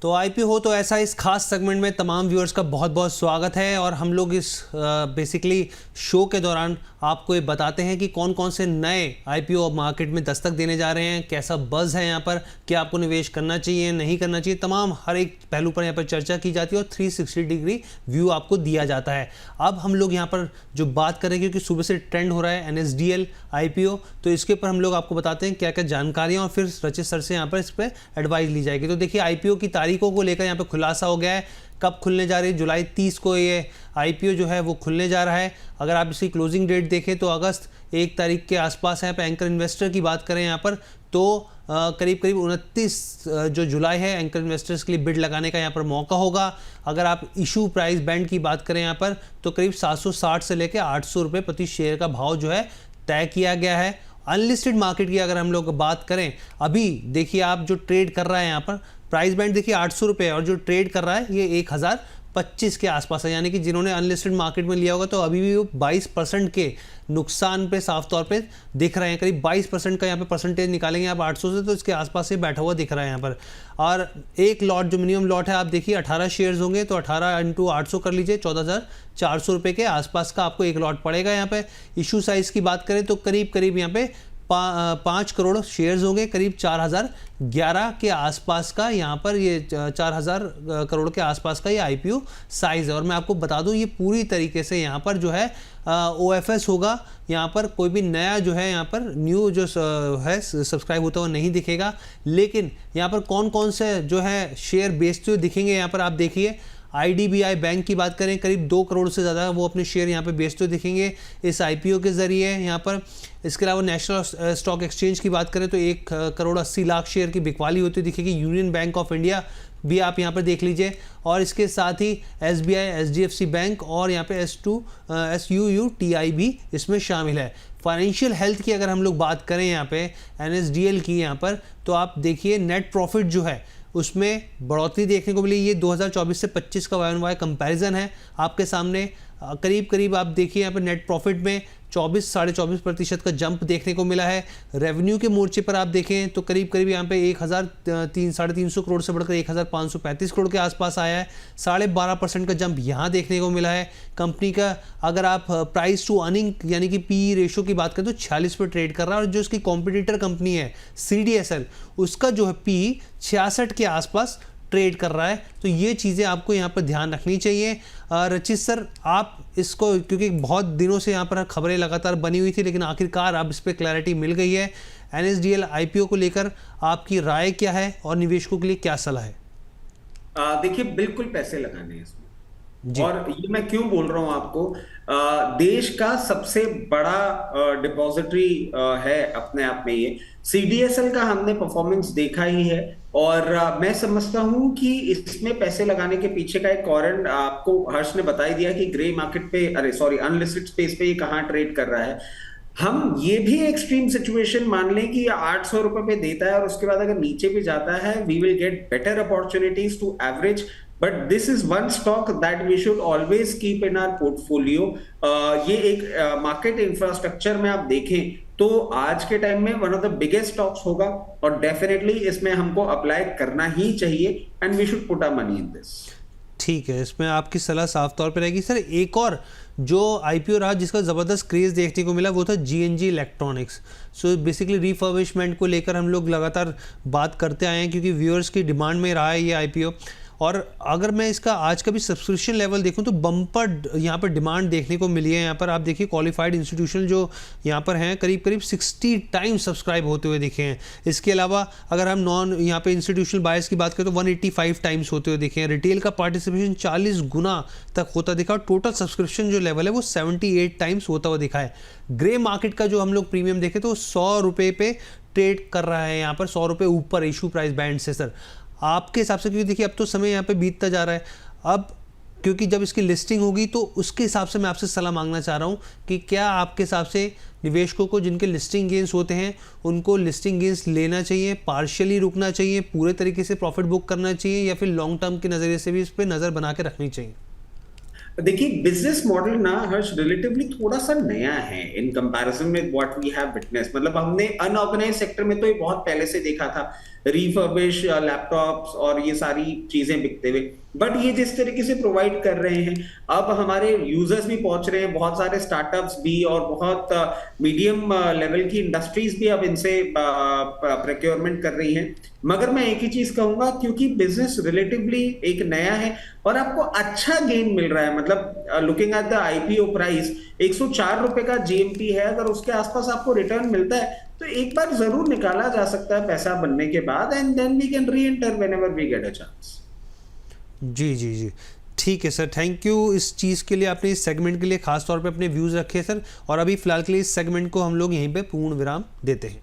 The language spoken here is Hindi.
तो आईपीओ हो तो ऐसा इस खास सेगमेंट में तमाम व्यूअर्स का बहुत बहुत स्वागत है। और हम लोग इस बेसिकली शो के दौरान आपको ये बताते हैं कि कौन कौन से नए आईपीओ मार्केट में दस्तक देने जा रहे हैं, कैसा बज़ है यहाँ पर, क्या आपको निवेश करना चाहिए नहीं करना चाहिए, तमाम हर एक पहलू पर यहाँ पर चर्चा की जाती है और 360 डिग्री व्यू आपको दिया जाता है। अब हम लोग यहाँ पर जो बात करें, क्योंकि सुबह से ट्रेंड हो रहा है NSDL आईपीओ, तो इसके ऊपर हम लोग आपको बताते हैं क्या क्या जानकारियाँ और फिर रचित सर से यहाँ पर इस पर एडवाइस ली जाएगी। तो देखिए आईपीओ की तारीखों को लेकर यहाँ पे खुलासा हो गया है, कब खुलने जा रही है। जुलाई 30 को ये आईपीओ जो है वो खुलने जा रहा है। अगर आप इसकी क्लोजिंग डेट देखें तो अगस्त 1 तारीख के आसपास है। यहाँ पे एंकर इन्वेस्टर की बात करें यहाँ पर तो करीब 29 जो जुलाई है एंकर इन्वेस्टर्स के लिए बिड लगाने का यहाँ पर मौका होगा। अगर आप इशू प्राइस बैंड की बात करें यहाँ पर तो करीब 760 से लेकर 800 रुपये प्रति शेयर का भाव जो है तय किया गया है। अनलिस्टेड मार्केट की अगर हम लोग बात करें, अभी देखिए आप जो ट्रेड कर रहा है यहाँ पर प्राइस बैंड देखिए 800 रुपये और जो ट्रेड कर रहा है ये 1025 के आसपास है। यानी कि जिन्होंने अनलिस्टेड मार्केट में लिया होगा तो अभी भी वो 22% के नुकसान पे साफ तौर पे दिख रहे हैं। करीब 22% का यहाँ पे परसेंटेज निकालेंगे आप 800 से तो इसके आसपास से बैठा हुआ दिख रहा है यहाँ पर। और एक लॉट जो मिनिमम लॉट है आप देखिए 18 शेयर्स होंगे तो 18 × 800 कर लीजिए, 14,400 रुपये के आसपास का आपको एक लॉट पड़ेगा। यहाँ पे इशू साइज़ की बात करें तो करीब यहाँ पे 5 करोड़ शेयर्स होंगे, करीब 4011 के आसपास का यहाँ पर ये 4000 करोड़ के आसपास का ये आईपीओ साइज़ है। और मैं आपको बता दूँ ये पूरी तरीके से यहाँ पर जो है OFS होगा। यहाँ पर कोई भी नया जो है यहाँ पर न्यू जो है सब्सक्राइब होता हुआ नहीं दिखेगा। लेकिन यहाँ पर कौन कौन से जो है शेयर बेचते हुए दिखेंगे यहाँ पर आप देखिए। IDBI बैंक की बात करें करीब 2 करोड़ से ज़्यादा वो अपने शेयर यहाँ पे बेचते हुए दिखेंगे इस आईपीओ के ज़रिए यहाँ पर। इसके अलावा नेशनल स्टॉक एक्सचेंज की बात करें तो 1 करोड़ 80 लाख शेयर की बिकवाली होती दिखेगी। यूनियन बैंक ऑफ इंडिया भी आप यहाँ पर देख लीजिए और इसके साथ ही SBI HDFC बैंक और यहाँ पे SUUTI भी इसमें शामिल है। फाइनेंशियल हेल्थ की अगर हम लोग बात करें यहाँ पे NSDL की यहाँ पर तो आप देखिए नेट प्रॉफिट जो है उसमें बढ़ोतरी देखने को मिली। ये 2024 से 25 का Y-on-Y कंपैरिजन है आपके सामने। करीब आप देखिए यहाँ पर नेट प्रॉफिट में 24-24.5% का जंप देखने को मिला है। रेवेन्यू के मोर्चे पर आप देखें तो करीब यहाँ पे 1,300 करोड़ से बढ़कर 1,535 करोड़ के आसपास आया है। 12.5% का जंप यहाँ देखने को मिला है। कंपनी का अगर आप प्राइस टू अर्निंग यानी कि PE रेशो की बात करें तो 46 पर ट्रेड कर रहा है और जो इसकी कॉम्पिटिटर कंपनी है CDSL उसका जो है PE 66 के आसपास ट्रेड कर रहा है। तो ये चीज़ें आपको यहाँ पर ध्यान रखनी चाहिए। रचित सर आप इसको, क्योंकि बहुत दिनों से यहाँ पर खबरें लगातार बनी हुई थी लेकिन आखिरकार अब इस पर क्लैरिटी मिल गई है। NSDL आईपीओ को लेकर आपकी राय क्या है और निवेशकों के लिए क्या सलाह है? देखिए बिल्कुल पैसे लगाने हैं इसमें। और ये मैं क्यों बोल रहा हूं आपको, देश का सबसे बड़ा डिपॉजिटरी है अपने आप में ये। CDSL का हमने परफॉर्मेंस देखा ही है और मैं समझता हूं कि इसमें पैसे लगाने के पीछे का एक कारण आपको हर्ष ने बता ही दिया कि ग्रे मार्केट पे, अनलिस्टेड स्पेस पे ये कहां ट्रेड कर रहा है। हम ये भी एक्सट्रीम सिचुएशन मान लें कि 800 रुपए पे देता है और उसके बाद अगर नीचे भी जाता है, we will get better opportunities to average, but this is one stock that we should always keep in our portfolio. ये एक मार्केट इंफ्रास्ट्रक्चर में आप देखें तो आज के टाइम में one of the biggest stocks होगा और डेफिनेटली इसमें हमको अप्लाई करना ही चाहिए and we should put our money in this. ठीक है, इसमें आपकी सलाह साफ तौर पे रहेगी। सर एक और जो आईपीओ रहा जिसका ज़बरदस्त क्रेज़ देखने को मिला वो था GNG electronics. So basically refurbishment को लेकर हम लोग लगातार बात करते आए हैं क्योंकि व्यूअर्स की डिमांड में रहा है ये आईपीओ। और अगर मैं इसका आज का भी सब्सक्रिप्शन लेवल देखूं तो बम्पर यहाँ पर डिमांड देखने को मिली है। यहाँ पर आप देखिए क्वालिफाइड इंस्टीट्यूशन जो यहाँ पर हैं करीब 60 टाइम्स सब्सक्राइब होते हुए दिखे हैं। इसके अलावा अगर हम नॉन यहाँ पे इंस्टीट्यूशनल बायर्स की बात करें तो 185 टाइम्स होते हुए दिखे हैं। रिटेल का पार्टिसिपेशन 40 गुना तक होता दिखा और टोटल सब्सक्रिप्शन जो लेवल है वो 78 टाइम्स होता हुआ दिखा है। ग्रे मार्केट का जो हम लोग प्रीमियम देखें तो 100 रुपये पे ट्रेड कर रहा है यहाँ पर, 100 रुपये ऊपर इशू प्राइस बैंड से। सर आपके हिसाब से, क्योंकि देखिए अब तो समय यहाँ पे बीतता जा रहा है, अब क्योंकि जब इसकी लिस्टिंग होगी तो उसके हिसाब से मैं आपसे सलाह मांगना चाह रहा हूँ कि क्या आपके हिसाब से निवेशकों को जिनके लिस्टिंग गेंस होते हैं उनको लिस्टिंग गेंस लेना चाहिए, पार्शियली रुकना चाहिए, पूरे तरीके से प्रॉफिट बुक करना चाहिए या फिर लॉन्ग टर्म के नज़रिए से भी इस पर नज़र बना के रखनी चाहिए? देखिए बिजनेस मॉडल ना हर्ष रिलेटिवली थोड़ा सा नया है इन कंपैरिजन में व्हाट वी हैव विटनेस। मतलब हमने अनऑर्गेनाइज सेक्टर में तो ये बहुत पहले से देखा था रिफर्बिश लैपटॉप्स और ये सारी चीजें बिकते हुए। बट ये जिस तरीके से प्रोवाइड कर रहे हैं, अब हमारे यूजर्स भी पहुंच रहे हैं, बहुत सारे स्टार्टअप्स भी और बहुत मीडियम लेवल की इंडस्ट्रीज भी अब इनसे प्रोक्योरमेंट कर रही हैं। मगर मैं एक ही चीज कहूंगा, क्योंकि बिजनेस रिलेटिवली एक नया है और आपको अच्छा गेन मिल रहा है, मतलब looking at the IPO price 104 रुपए का जीएमपी है, अगर उसके आसपास आपको रिटर्न मिलता है तो एक बार जरूर निकाला जा सकता है पैसा बनने के बाद, and then we can reenter whenever we get a chance. जी जी जी, ठीक है सर, थैंक यू इस चीज़ के लिए, आपने इस सेगमेंट के लिए खास तौर पे अपने व्यूज़ रखे सर। और अभी फिलहाल के लिए इस सेगमेंट को हम लोग यहीं पे पूर्ण विराम देते हैं।